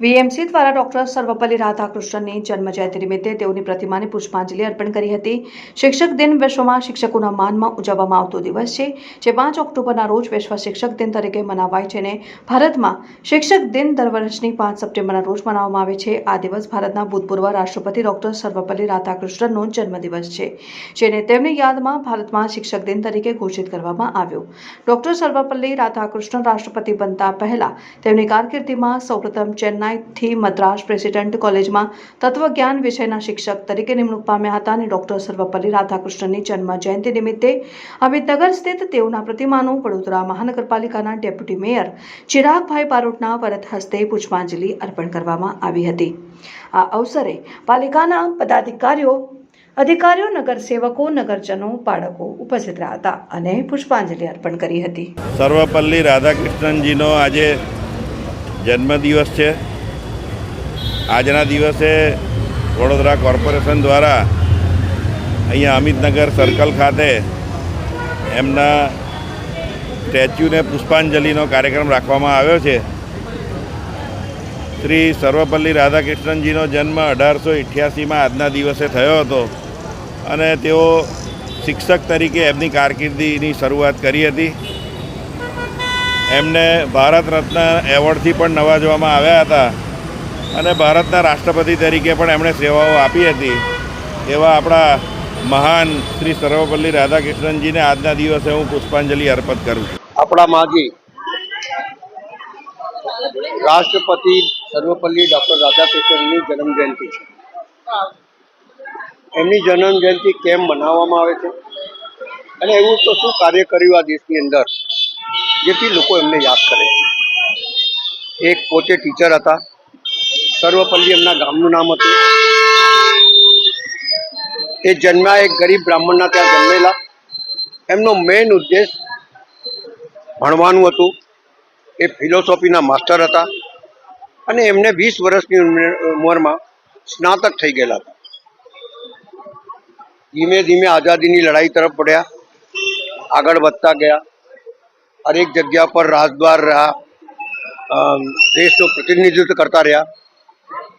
VMC દ્વારા doctor Sarvepalli રાધાકૃષ્ણનની જન્મજયંતિ નિમિત્તે તેઓની પ્રતિમાને પુષ્પાંજલિ અર્પણ કરી હતી। શિક્ષક દિન વિશ્વમાં શિક્ષકોના માનમાં ઉજવવામાં આવતો દિવસ છે, જે 5 ઓક્ટોબરના રોજ વિશ્વ શિક્ષક દિન તરીકે મનાવાય છે અને ભારતમાં શિક્ષક દિન દર વર્ષની 5 સપ્ટેમ્બરના રોજ મનાવવામાં આવે છે। આ દિવસ ભારતના ભૂતપૂર્વ રાષ્ટ્રપતિ ડોક્ટર સર્વપલ્લી રાધાકૃષ્ણનનો જન્મદિવસ છે, જેને તેમની યાદમાં ભારતમાં શિક્ષક દિન તરીકે ઘોષિત કરવામાં આવ્યો। ડોક્ટર સર્વપલ્લી રાધાકૃષ્ણન રાષ્ટ્રપતિ બનતા પહેલા તેમની કારકિર્દીમાં સૌપ્રથમ ચેન્નાઈથી મદ્રાસ પ્રેસિડેન્ટ કોલેજમાં તત્વજ્ઞાન વિષયના શિક્ષક તરીકે નિમણૂક પામ્યા હતા અને ડોક્ટર સર્વપલ્લી રાધાકૃષ્ણનની જન્મ જયંતિ નિમિત્તે અમિતનગર સ્થિત તેઓના પ્રતિમાનું વડોદરા મહાનગરપાલિકાના ડેપ્યુટી મેયર ચિરાગભાઈ બારોટના વરદ હસ્તે પુષ્પાંજલિ અર્પણ કરવામાં આવી હતી। આ અવસરે પાલિકાના પદાધિકારીઓ, અધિકારીઓ, નગરસેવકો, નગરજનો, બાળકો ઉપસ્થિત રહ્યા હતા અને પુષ્પાંજલિ અર્પણ કરી હતી। સર્વપલ્લી રાધાકૃષ્ણનજીનો આજે જન્મદિવસ છે। આજના દિવસે વડોદરા કોર્પોરેશન દ્વારા અહીંયા અમિતનગર સર્કલ ખાતે એમના સ્ટેચ્યુને પુષ્પાંજલિનો કાર્યક્રમ રાખવામાં આવ્યો છે। શ્રી સર્વપલ્લી રાધાકૃષ્ણનજીનો જન્મ 1888માં આજના દિવસે થયો હતો અને તેઓ શિક્ષક તરીકે એમની કારકિર્દીની શરૂઆત કરી હતી। એમને ભારત રત્ન એવોર્ડથી પણ નવાજવામાં આવ્યા હતા અને ભારતના રાષ્ટ્રપતિ તરીકે પણ એમણે સેવાઓ આપી હતી। એવા આપણા મહાન શ્રી સર્વપલ્લી રાધાકૃષ્ણનજીને આજના દિવસે હું પુષ્પાંજલિ અર્પિત કરું છું। આપણા માજી રાષ્ટ્રપતિ સર્વપલ્લી ડૉક્ટર રાધાકૃષ્ણનની જન્મજયંતિ છે। એમની જન્મજયંતિ કેમ મનાવવામાં આવે છે અને એવું તો શું કાર્ય કર્યું આ દેશની અંદર જેથી લોકો એમને યાદ કરે છે। એક પોતે ટીચર હતા, સર્વપલ્લી એમના ગામનું નામ હતું। એ જન્મ્યા એક ગરીબ બ્રાહ્મણના ત્યાં જન્મેલા। એમનો મેઇન ઉદ્દેશ ભણવાનું હતું। એ ફિલોસોફીના માસ્ટર હતા અને એમને 20 વર્ષની ઉંમરમાં સ્નાતક થઈ ગયેલા હતા। ધીમે ધીમે આઝાદીની લડાઈ તરફ પડ્યા, આગળ વધતા ગયા, હરેક જગ્યા પર રાજદ્વાર રહ્યા, દેશનું પ્રતિનિધિત્વ કરતા રહ્યા,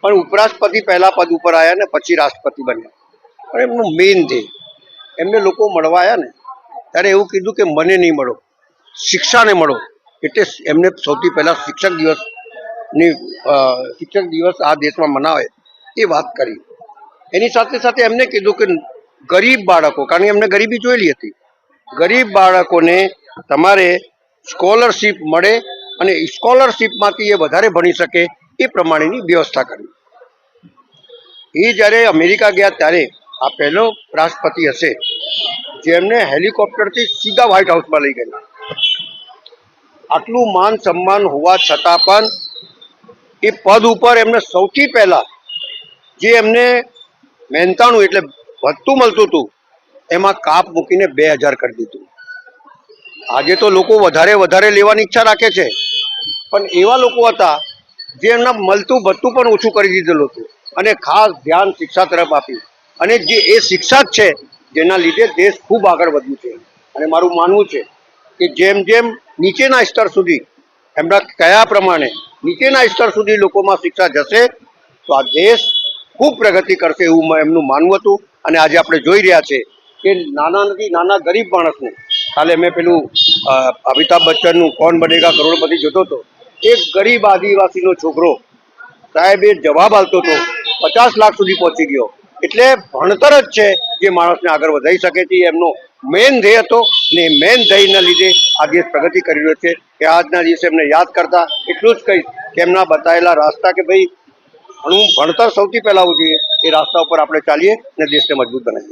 પણ ઉપરાષ્ટ્રપતિ પહેલા પદ ઉપર આવ્યા ને પછી રાષ્ટ્રપતિ બન્યા। પણ એમનું મેઇન ધ્યેય, એમને લોકો મળવા આવ્યા ને ત્યારે એવું કીધું કે મને નહીં મળો, શિક્ષાને મળો। એટલે એમને સૌથી પહેલા શિક્ષક દિવસ આ દેશમાં મનાવે એ વાત કરી। એની સાથે સાથે એમને કીધું કે ગરીબ બાળકો, કારણ કે એમને ગરીબી જોયેલી હતી, ગરીબ બાળકોને તમારે સ્કોલરશીપ મળે અને સ્કોલરશીપમાંથી એ વધારે ભણી શકે એ પ્રમાણેની વ્યવસ્થા કરી। એ જ્યારે અમેરિકા ગયા ત્યારે આ પહેલો રાષ્ટ્રપતિ હશે જેમને હેલિકોપ્ટરથી સીધા વ્હાઇટ હાઉસમાં લઈ ગયેલા। આટલું માન સન્માન હોવા છતાં પણ એ પદ ઉપર એમને સૌથી પહેલા જે એમને મહેનતાણું એટલે વધતું મળતું હતું એમાં કાપ મૂકીને 2000 કરી દીધું। આજે તો લોકો વધારે વધારે લેવાની ઈચ્છા રાખે છે, પણ એવા લોકો હતા જે એમના મળતું ભથ્થું પણ ઓછું કરી દીધેલું હતું અને ખાસ ધ્યાન શિક્ષા તરફ આપ્યું અને જે એ શિક્ષા જ છે જેના લીધે દેશ ખૂબ આગળ વધ્યું છે। અને મારું માનવું છે કે જેમ જેમ નીચેના સ્તર સુધી એમના કયા પ્રમાણે નીચેના સ્તર સુધી લોકોમાં શિક્ષા જશે તો આ દેશ ખૂબ પ્રગતિ કરશે એવું એમનું માનવું હતું। અને આજે આપણે જોઈ રહ્યા છે કે નાનાથી નાના ગરીબ માણસને, કાલે મેં પેલું અમિતાભ બચ્ચનનું કૌન બનેગા કરોડપતિ જોતો હતો, એક ગરીબ આદિવાસીનો છોકરો સાહેબ એ જવાબ આપતો હતો 50 લાખ સુધી પહોંચી ગયો। એટલે ભણતર જ છે જે માણસને આગળ વધારી શકે છે, એમનો મેઇન ધ્યેય હતો અને એ મેઇન ધ્યેયના લીધે આ દેશ પ્રગતિ કરી રહ્યો છે। કે આજના દિવસે એમને યાદ કરતા એટલું જ કહીશ કે એમના બતાવેલા રાસ્તા કે ભાઈ ભણતર સૌથી પહેલાં આવવું જોઈએ, એ રાસ્તા ઉપર આપણે ચાલીએ અને દેશને મજબૂત બનાવીએ।